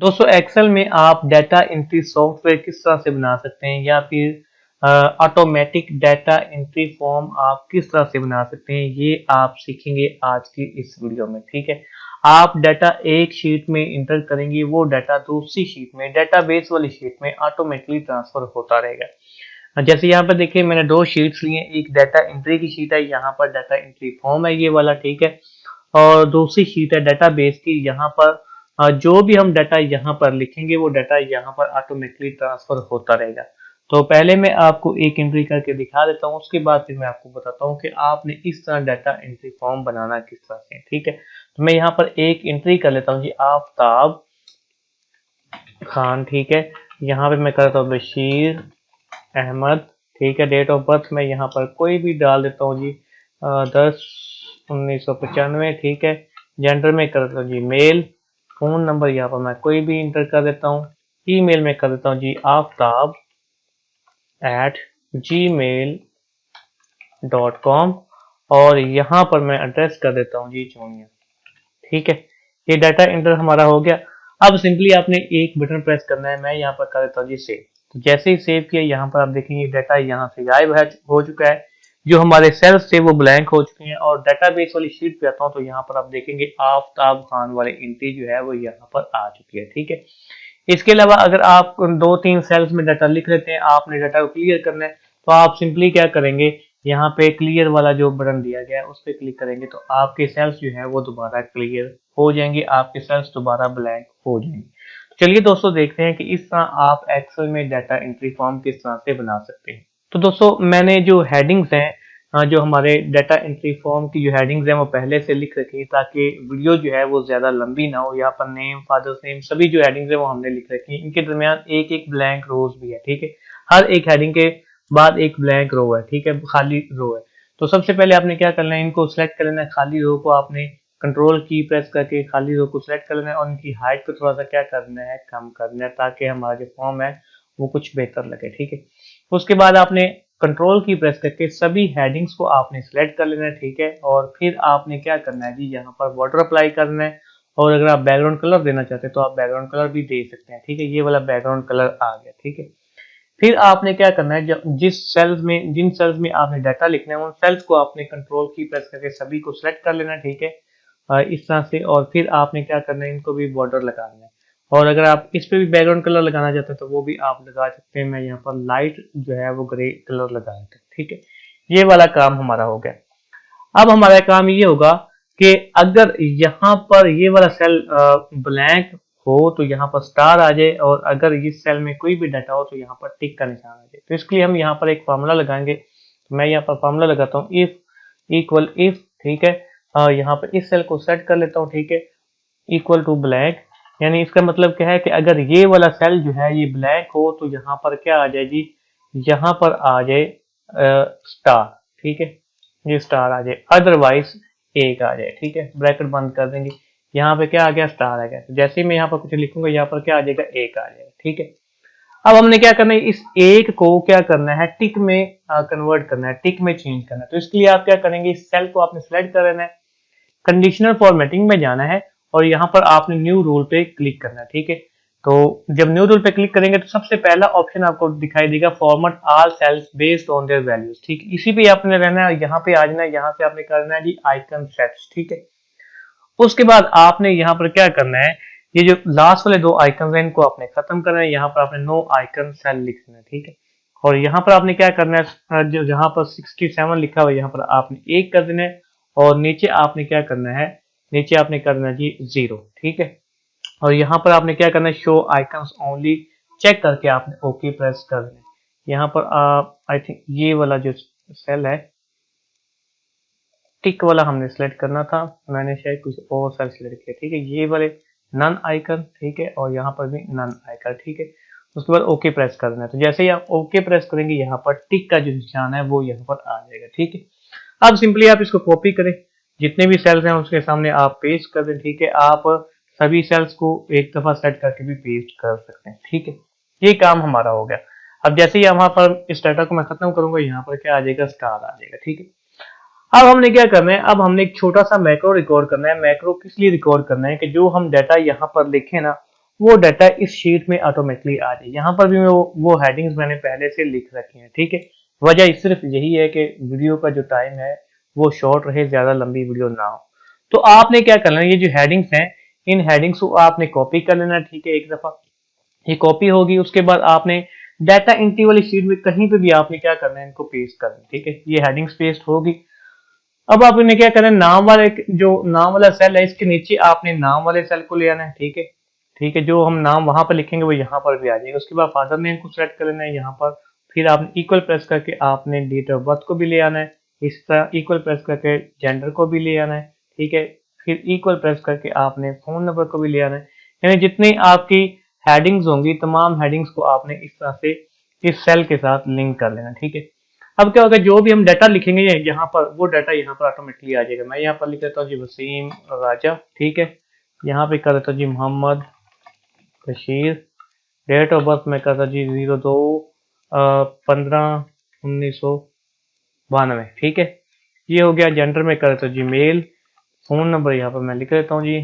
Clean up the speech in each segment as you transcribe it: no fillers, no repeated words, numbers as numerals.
दोस्तों एक्सेल में आप डाटा एंट्री सॉफ्टवेयर किस तरह से बना सकते हैं या फिर ऑटोमेटिक डाटा एंट्री फॉर्म आप किस तरह से बना सकते हैं, ये आप सीखेंगे आज की इस वीडियो में। ठीक है, आप डाटा एक शीट में इंटर करेंगे, वो डाटा दूसरी शीट में डेटाबेस वाली शीट में ऑटोमेटिकली ट्रांसफर होता रहेगा। जैसे यहाँ पर देखिए मैंने दो शीट्स लिए, एक डाटा एंट्री की शीट है, यहाँ पर डाटा एंट्री फॉर्म है ये वाला, ठीक है, और दूसरी शीट है डेटाबेस की। यहाँ पर जो भी हम डाटा यहाँ पर लिखेंगे वो डाटा यहाँ पर ऑटोमेटिकली ट्रांसफर होता रहेगा। तो पहले मैं आपको एक एंट्री करके दिखा देता हूँ, उसके बाद फिर मैं आपको बताता हूँ कि आपने इस तरह डाटा एंट्री फॉर्म बनाना किस तरह से। ठीक है, तो मैं यहाँ पर एक एंट्री कर लेता हूँ जी, आफ्ताब खान। ठीक है, यहाँ पे मैं करता हूँ बशीर अहमद। ठीक है, डेट ऑफ बर्थ मैं यहाँ पर कोई भी डाल देता हूँ जी, 10/1995। ठीक है, जेंडर में कर देता हूँ जी मेल। फोन नंबर यहाँ पर मैं कोई भी इंटर कर देता हूँ। ईमेल में कर देता हूँ जी आफ्ताब@gmail.com, और यहाँ पर मैं एड्रेस कर देता हूँ जी चोनिया। ठीक है, ये डाटा एंटर हमारा हो गया। अब सिंपली आपने एक बटन प्रेस करना है, मैं यहाँ पर कर देता हूँ जी सेव। तो जैसे ही सेव किया, यहाँ पर आप देखेंगे डाटा यहाँ से गायब हो चुका है, जो हमारे सेल्स थे वो ब्लैंक हो चुके हैं। और डाटाबेस वाली शीट पे आता हूँ तो यहाँ पर आप देखेंगे आफ्ताब खान वाली एंट्री जो है वो यहाँ पर आ चुकी है। ठीक है, इसके अलावा अगर आप दो तीन सेल्स में डाटा लिख लेते हैं, आपने डाटा को क्लियर करना है, तो आप सिंपली क्या करेंगे, यहाँ पे क्लियर वाला जो बटन दिया गया है उस पर क्लिक करेंगे तो आपके सेल्स जो है वो दोबारा क्लियर हो जाएंगे, आपके सेल्स दोबारा ब्लैंक हो जाएंगे। चलिए दोस्तों देखते हैं कि इस तरह आप एक्सेल में डाटा एंट्री फॉर्म किस तरह से बना सकते हैं। तो दोस्तों मैंने जो हेडिंग्स हैं, जो हमारे डाटा एंट्री फॉर्म की जो हेडिंग्स हैं वो पहले से लिख रखी है, ताकि वीडियो जो है वो ज्यादा लंबी ना हो। यहाँ पर नेम, फादर्स नेम, सभी जो हेडिंग्स है वो हमने लिख रखी है। इनके दरमियान एक एक ब्लैंक रोज भी है। ठीक है, हर एक हेडिंग के बाद एक ब्लैंक रो है। ठीक है, खाली रो है। तो सबसे पहले आपने क्या करना है, इनको सिलेक्ट कर लेना है। खाली रो को आपने कंट्रोल की प्रेस करके खाली रो को सिलेक्ट कर लेना है, और उनकी हाइट को थोड़ा सा क्या करना है, कम करना है, ताकि हमारा जो फॉर्म है वो कुछ बेहतर लगे। ठीक है, उसके बाद आपने कंट्रोल की प्रेस करके सभी हेडिंग्स को आपने सिलेक्ट कर लेना है। ठीक है, और फिर आपने क्या करना है जी, यहाँ पर बॉर्डर अप्लाई करना है, और अगर आप बैकग्राउंड कलर देना चाहते हैं तो आप बैकग्राउंड कलर भी दे सकते हैं। ठीक है, ये वाला बैकग्राउंड कलर आ गया। ठीक है, फिर आपने क्या करना है, जब जिन सेल्स में आपने डाटा लिखना है उन सेल्स को आपने कंट्रोल की प्रेस करके सभी को सिलेक्ट कर लेना है। ठीक है, इस तरह से, और फिर आपने क्या करना है, इनको भी बॉर्डर लगाना है। और अगर आप इस पे भी बैकग्राउंड कलर लगाना चाहते हैं तो वो भी आप लगा सकते हैं। मैं यहाँ पर लाइट जो है वो ग्रे कलर लगा देता हूँ। ठीक है, ये वाला काम हमारा हो गया। अब हमारा काम ये होगा कि अगर यहाँ पर ये वाला सेल ब्लैंक हो तो यहाँ पर स्टार आ जाए, और अगर इस सेल में कोई भी डाटा हो तो यहाँ पर टिक का निशान आ जाए। तो इसके लिए हम यहाँ पर एक फार्मूला लगाएंगे। तो मैं यहाँ पर फार्मूला लगाता हूँ, इफ इक्वल इफ। ठीक है, यहाँ पर इस सेल को सेट कर लेता हूँ। ठीक है, इक्वल टू ब्लैंक, यानी इसका मतलब क्या है कि अगर ये वाला सेल जो है ये ब्लैंक हो तो यहाँ पर क्या आ जाए जी, यहाँ पर आ जाए स्टार। ठीक है, ये स्टार आ जाए, अदरवाइज एक आ जाए। ठीक है, ब्रैकेट बंद कर देंगे, यहाँ पे क्या आ गया, स्टार आ गया। तो जैसे ही मैं यहाँ पर कुछ लिखूंगा यहाँ पर क्या आ जाएगा, एक आ जाएगा। ठीक है, अब हमने क्या करना है, इस एक को क्या करना है, टिक में कन्वर्ट करना है, टिक में चेंज करना है। तो इसके लिए आप क्या करेंगे, इस सेल को आपने सिलेक्ट कर लेना है, कंडीशनल फॉर्मेटिंग में जाना है, और यहाँ पर आपने न्यू रूल पे क्लिक करना है। ठीक है, तो जब न्यू रूल पे क्लिक करेंगे तो सबसे पहला ऑप्शन आपको दिखाई देगा, format all cells based on their values. ठीक है, इसी पे आपने रहना है, यहाँ पे आ जाना है, यहाँ से आपने करना है जी आइकन सेट्स। ठीक है, उसके बाद आपने यहाँ पर क्या करना है, ये जो लास्ट वाले दो आइकन है इनको आपने खत्म करना है, यहाँ पर आपने नो आइकन सेल लिखना है। ठीक है, और यहाँ पर आपने क्या करना है, जो जहाँ पर 67 लिखा हुआ है यहाँ पर आपने एक कर देना है, और नीचे आपने क्या करना है, नीचे आपने करना है जी 0। ठीक है, और यहाँ पर आपने क्या करना है, शो आइकन्स ओनली चेक करके आपने ओके प्रेस कर देना है। यहाँ पर आई थिंक ये वाला जो सेल है टिक वाला हमने सिलेक्ट करना था, मैंने शायद कुछ और सेल सिलेक्ट किया। ठीक है, ये वाले नन आइकन। ठीक है, और यहाँ पर भी नन आइकन। ठीक है, उसके बाद ओके प्रेस कर देना है। तो जैसे ही आप ओके प्रेस करेंगे यहाँ पर टिक का जो निशान है वो यहाँ पर आ जाएगा। ठीक है, अब सिंपली आप इसको कॉपी करें, जितने भी सेल्स हैं उसके सामने आप पेस्ट कर दें। ठीक है, आप सभी सेल्स को एक दफा सेट करके भी पेस्ट कर सकते हैं। ठीक है, ये काम हमारा हो गया। अब जैसे ही यहाँ पर इस डाटा को मैं खत्म करूंगा, यहाँ पर क्या आ जाएगा, स्टार आ जाएगा। ठीक है, अब हमने क्या करना है, अब हमने एक छोटा सा मैक्रो रिकॉर्ड करना है। मैक्रो किस लिए रिकॉर्ड करना है कि जो हम डाटा यहाँ पर लिखे ना वो डाटा इस शीट में ऑटोमेटिकली आ जाए। यहाँ पर भी वो हेडिंग्स मैंने पहले से लिख रखी हैं, ठीक है। वजह सिर्फ यही है कि वीडियो का जो टाइम है वो शॉर्ट रहे, ज्यादा लंबी वीडियो ना हो। तो आपने क्या करना है, ये जो हेडिंग्स हैं इन हेडिंग्स को आपने कॉपी कर लेना, ठीक है। एक दफा ये कॉपी होगी, उसके बाद आपने डाटा एंट्री वाली शीट में कहीं पे भी आपने क्या करना है, इनको पेस्ट करना है, ठीक है। ये हेडिंग्स पेस्ट होगी। अब आपने क्या करना है, नाम वाले जो नाम वाला सेल है इसके नीचे आपने नाम वाले सेल को ले आना है, ठीक है। ठीक है, जो हम नाम वहां पर लिखेंगे वो यहाँ पर भी आ जाएगा। उसके बाद फादर नेम को सिलेक्ट कर लेना है यहाँ पर। फिर आपने इक्वल प्रेस करके आपने डेट ऑफ बर्थ को भी ले आना है। इस तरह इक्वल प्रेस करके जेंडर को भी ले आना है, ठीक है। फिर इक्वल प्रेस करके आपने फोन नंबर को भी ले आना है। यानी जितनी आपकी हेडिंग्स होंगी तमाम हेडिंग्स को आपने इस तरह से इस सेल के साथ लिंक कर लेना, ठीक है। अब क्या होगा, जो भी हम डाटा लिखेंगे यहाँ पर वो डाटा यहाँ पर ऑटोमेटिकली आ जाएगा। मैं यहाँ पर लिख देता हूँ जी वसीम राजा, ठीक है। यहाँ पे कर देता हूँ जी Mohammad Bashir. Date of birth में करता जी 02/15/1992, ठीक है। ये हो गया। जेंडर में कर देता हूँ जी मेल। फोन नंबर यहाँ पर मैं लिख देता हूँ जी।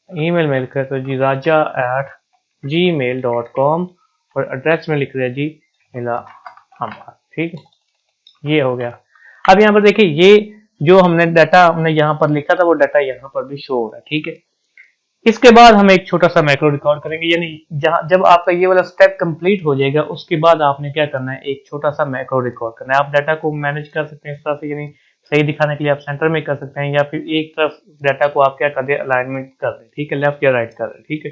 ईमेल में लिख देता हूँ जी raja@gmail.com और एड्रेस में लिख दिया जी इलाहाबाद, ठीक है। ये हो गया। अब यहाँ पर देखिए ये जो हमने यहाँ पर लिखा था वो डाटा यहाँ पर भी शो हो रहा है, ठीक है। इसके बाद हम एक छोटा सा मैक्रो रिकॉर्ड करेंगे, यानी जब आपका ये वाला स्टेप कंप्लीट हो जाएगा उसके बाद आपने क्या करना है, एक छोटा सा मैक्रो रिकॉर्ड करना है। आप डाटा को मैनेज कर सकते हैं इस तरह से, यानी सही दिखाने के लिए आप सेंटर में कर सकते हैं, या फिर एक तरफ डाटा को आप क्या कर दे अलाइनमेंट कर दें, ठीक है, लेफ्ट या राइट कर दें, ठीक है।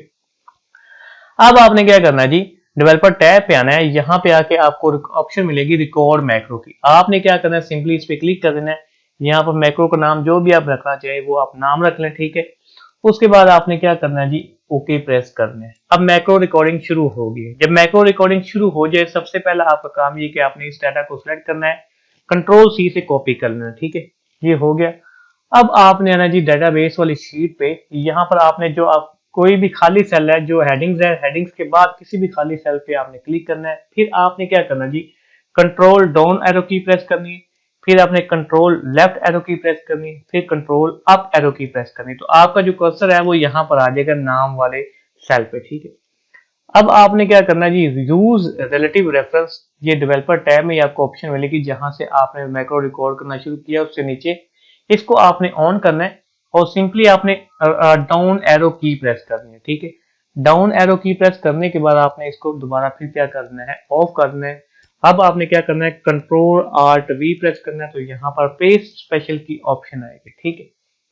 अब आपने क्या करना है जी, डेवलपर टैब पे आना है। यहाँ पे आके आपको ऑप्शन मिलेगी रिकॉर्ड मैक्रो की। आपने क्या करना है, सिंपली इस पे क्लिक कर देना है। यहाँ पर मैक्रो का नाम जो भी आप रखना चाहे वो आप नाम रख लें, ठीक है। उसके बाद आपने क्या करना है जी, ओके प्रेस करना है। अब मैक्रो रिकॉर्डिंग शुरू होगी। जब मैक्रो रिकॉर्डिंग शुरू हो जाए सबसे पहला आपका काम ये कि आपने इस डाटा को सिलेक्ट करना है, कंट्रोल सी से कॉपी कर लेना, ठीक है। ये हो गया। अब आपने आना जी डेटाबेस वाली शीट पे। यहाँ पर आपने जो आप कोई भी खाली सेल है, जो हेडिंग्स है, हेडिंग्स के बाद किसी भी खाली सेल पे आपने क्लिक करना है। फिर आपने क्या करना जी, कंट्रोल डाउन एरो की प्रेस करनी है। फिर आपने कंट्रोल लेफ्ट एरो की प्रेस करनी है। फिर कंट्रोल अप एरो की प्रेस करनी है। तो आपका जो कर्सर है वो यहाँ पर आ जाएगा नाम वाले सेल पे, ठीक है। अब आपने क्या करना है जी, यूज रिलेटिव रेफरेंस। ये डेवलपर टैब में आपको ऑप्शन मिलेगी जहां से आपने मैक्रो रिकॉर्ड करना शुरू किया, उससे नीचे इसको आपने ऑन करना है और सिंपली आपने डाउन एरो की प्रेस करनी है, ठीक है। डाउन एरो की प्रेस करने के बाद आपने इसको दोबारा फिर क्या करना है, ऑफ करना है। अब आपने क्या करना है, कंट्रोल आल्ट वी प्रेस करना है। तो यहाँ पर पेस्ट स्पेशल की ऑप्शन आएगी, ठीक है।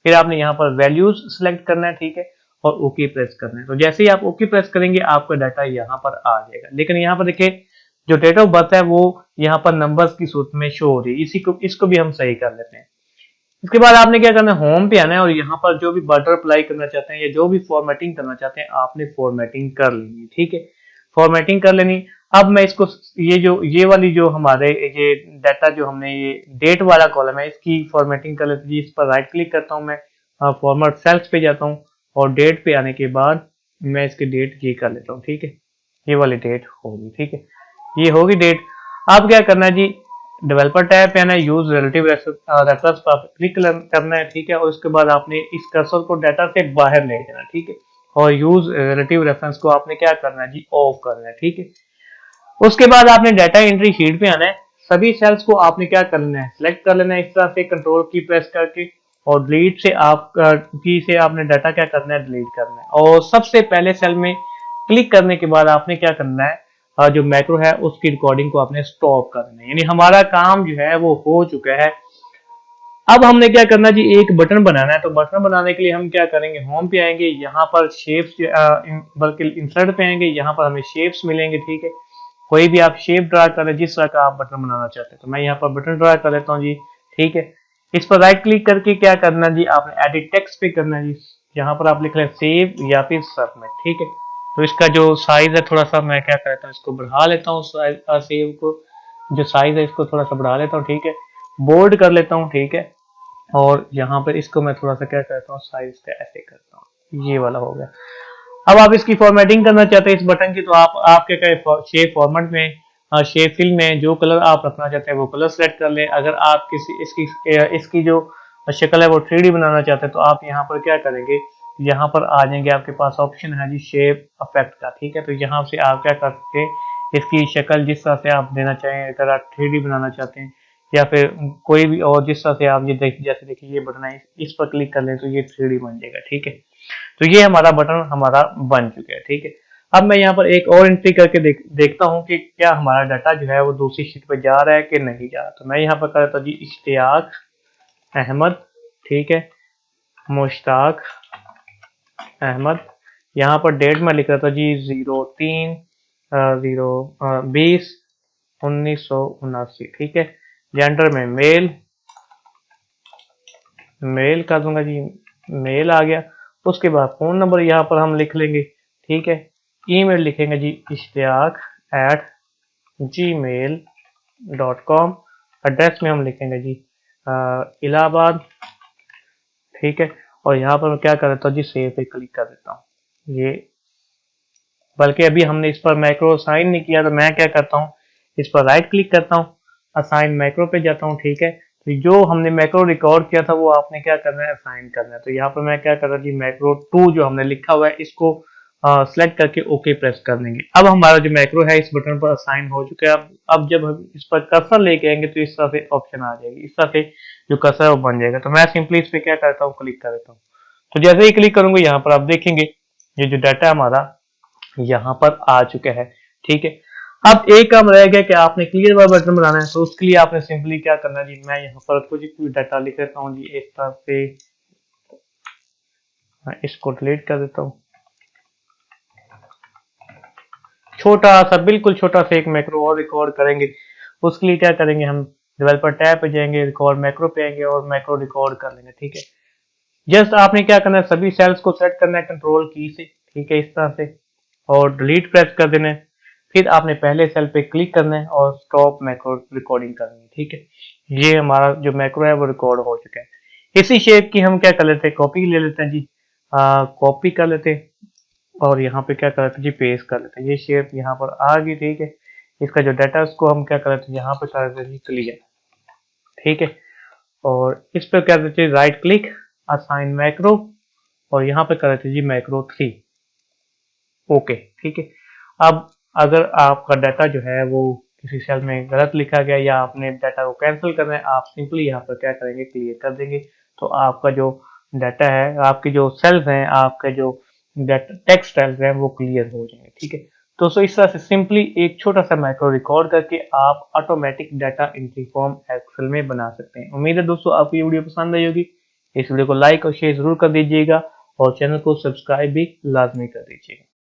फिर आपने यहाँ पर वैल्यूज सिलेक्ट करना है, ठीक है, और ओके प्रेस करना है। तो जैसे ही आप ओके प्रेस करेंगे आपका डाटा यहाँ पर आ जाएगा। लेकिन यहाँ पर देखिए जो डेट ऑफ बर्थ है वो यहाँ पर नंबर्स की सूरत में शो हो रही है। इसको भी हम सही कर लेते हैं। इसके बाद आपने क्या करना है, होम पे आना है और यहाँ पर जो भी बॉर्डर अप्लाई करना चाहते हैं या जो भी फॉर्मेटिंग करना चाहते हैं आपने फॉर्मेटिंग कर लेनी, ठीक है। फॉर्मेटिंग कर लेनी। अब मैं इसको ये वाली जो हमारे ये डाटा जो हमने ये डेट वाला कॉलम है इसकी फॉर्मेटिंग कर लेते हैं। इस पर राइट क्लिक करता हूँ मैं, फॉर्मेट सेल्स पे जाता हूँ और डेट पे आने के बाद मैं इसकी डेट ये कर लेता हूँ, ठीक है। ये वाली डेट होगी, ठीक है, ये होगी डेट। अब क्या करना है जी, डेवलपर टैब पे आना है, यूज रिलेटिव रेफरेंस पर क्लिक करना है, ठीक है। और उसके बाद आपने इस कर्सर को डाटा से बाहर ले जाना, ठीक है। और यूज रिलेटिव रेफरेंस को आपने क्या करना है जी, ऑफ करना है, ठीक है। उसके बाद आपने डाटा एंट्री शीट पे आना है। सभी सेल्स को आपने क्या करना है, सिलेक्ट कर लेना है इस तरह से कंट्रोल की प्रेस करके, और डिलीट से आप की से आपने डाटा क्या करना है, डिलीट करना है। और सबसे पहले सेल में क्लिक करने के बाद आपने क्या करना है, जो मैक्रो है उसकी रिकॉर्डिंग को आपने स्टॉप करना है। यानी हमारा काम जो है वो हो चुका है। अब हमने क्या करना जी, एक बटन बनाना है। तो बटन बनाने के लिए हम क्या करेंगे, होम पे आएंगे, यहाँ पर शेप्स बल्कि इंसर्ट पे आएंगे, यहाँ पर हमें शेप्स मिलेंगे, ठीक है। कोई भी आप शेप ड्रा करें जिस तरह का आप बटन बनाना चाहते हैं। तो मैं यहाँ पर बटन ड्रा कर लेता हूँ जी, ठीक है। इस पर राइट क्लिक करके क्या करना जी, आपने एडिट टेक्स्ट पे करना जी। यहाँ पर आप लिख रहे हैं सेव या फिर सबमिट, ठीक है। तो इसका जो साइज है थोड़ा सा मैं क्या करता हूँ, इसको बढ़ा लेता हूँ, सेव को जो साइज है इसको थोड़ा सा बढ़ा लेता हूँ, ठीक है। बोल्ड कर लेता हूँ, ठीक है। और यहाँ पर इसको मैं थोड़ा सा क्या करता हूँ, साइज का ऐसे करता हूँ, ये वाला हो गया। अब आप इसकी फॉर्मेटिंग करना चाहते हैं इस बटन की, तो आप क्या करें, शेप फॉर्मेट में, शेप फिल में जो कलर आप रखना चाहते हैं वो कलर सेलेक्ट कर लें। अगर आप किसी इसकी जो शक्ल है वो 3D बनाना चाहते हैं तो आप यहाँ पर क्या करेंगे, यहाँ पर आ जाएंगे, आपके पास ऑप्शन है जी शेप इफेक्ट का, ठीक है। तो यहाँ से आप क्या कर सकते हैं, इसकी शक्ल जिस तरह से आप देना चाहें, अगर आप 3D बनाना चाहते हैं या फिर कोई भी और जिस तरह से आप ये जैसे देखिए ये बटन है, इस पर क्लिक कर लें तो ये 3D बन जाएगा, ठीक है। तो ये हमारा बटन हमारा बन चुका है, ठीक है। अब मैं यहाँ पर एक और एंट्री करके देखता हूँ कि क्या हमारा डाटा जो है वो दूसरी शीट पर जा रहा है कि नहीं जा रहा। तो मैं यहाँ पर कर देता हूँ जी इश्तियाक अहमद, ठीक है, मुश्ताक अहमद। यहाँ पर डेट में लिख रहा था जी 03/20/1979, ठीक है। जेंडर में मेल, मेल कर दूंगा जी, मेल आ गया। उसके बाद फोन नंबर यहाँ पर हम लिख लेंगे, ठीक है। ईमेल लिखेंगे जी ishtiaq@gmail.com। एड्रेस में हम लिखेंगे जी इलाहाबाद, ठीक है। और यहाँ पर मैं क्या कर देता हूँ जी सेव पे क्लिक कर देता हूँ। ये बल्कि अभी हमने इस पर मैक्रो असाइन नहीं किया, तो मैं क्या करता हूँ, इस पर राइट क्लिक करता हूँ, असाइन मैक्रो पे जाता हूँ, ठीक है। तो जो हमने मैक्रो रिकॉर्ड किया था वो आपने क्या करना है, असाइन करना है। तो यहाँ पर मैं क्या कर रहा हूँ जी मैक्रो 2 जो हमने लिखा हुआ है इसको सेलेक्ट करके ओके प्रेस कर देंगे। अब हमारा जो मैक्रो है इस बटन पर असाइन हो चुका है। अब जब हम इस पर कर्सर लेके आएंगे तो इस तरह से ऑप्शन आ जाएगी, इस तरह से जो कर्सर है वो बन जाएगा। तो मैं सिंपली इस पर क्या करता हूँ, क्लिक कर देता हूँ। तो जैसे ही क्लिक करूंगा यहाँ पर आप देखेंगे ये जो डाटा हमारा यहाँ पर आ चुका है, ठीक है। अब एक काम रह गया कि आपने क्लियर वाला बटन बनाना है। तो उसके लिए आपने सिंपली क्या करना है जी, मैं यहाँ पर कुछ डाटा लिख देता हूँ जी इस तरह से, इसको डिलीट कर देता हूँ। छोटा सा, बिल्कुल छोटा सा एक मैक्रो और रिकॉर्ड करेंगे। उसके लिए क्या करेंगे, हम डेवलपर टैब पे जाएंगे, रिकॉर्ड मैक्रो पे आएंगे और मैक्रो रिकॉर्ड कर लेंगे, ठीक है। जस्ट आपने क्या करना है, सभी सेल्स को सेट करना है कंट्रोल की से, ठीक है, इस तरह से, और डिलीट प्रेस कर देना है। फिर आपने पहले सेल पे क्लिक करना है और स्टॉप मैक्रो रिकॉर्डिंग करनी है, ठीक है। ये हमारा जो मैक्रो है वो रिकॉर्ड हो चुका है। इसी शेप की हम क्या कर लेते हैं, कॉपी ले लेते हैं जी, कॉपी कर लेते हैं और यहाँ पे क्या कर लेते हैं जी पेस्ट कर लेते हैं। ये शेप यहाँ पर आ गई, ठीक है। इसका जो डाटा उसको हम क्या कर लेते हैं, यहाँ पे कर देते हैं जी क्लियर, ठीक है। और इस पर क्या देते हैं राइट क्लिक, असाइन मैक्रो, और यहाँ पे कर देते हैं जी मैक्रो 3, ओके, ठीक है। अब अगर आपका डाटा जो है वो किसी सेल में गलत लिखा गया या आपने डाटा को कैंसिल करना है, आप सिंपली यहाँ पर क्या करेंगे, क्लियर कर देंगे। तो आपका जो डाटा है, आपके जो सेल्स हैं, आपके जो टेक्स्ट सेल्स हैं वो क्लियर हो जाएंगे, ठीक है। तो इस तरह से सिंपली एक छोटा सा मैक्रो रिकॉर्ड करके आप automatic data entry form Excel में बना सकते हैं। उम्मीद है दोस्तों आपको ये वीडियो पसंद आई होगी। इस वीडियो को लाइक और शेयर जरूर कर दीजिएगा और चैनल को सब्सक्राइब भी लाजमी कर दीजिएगा।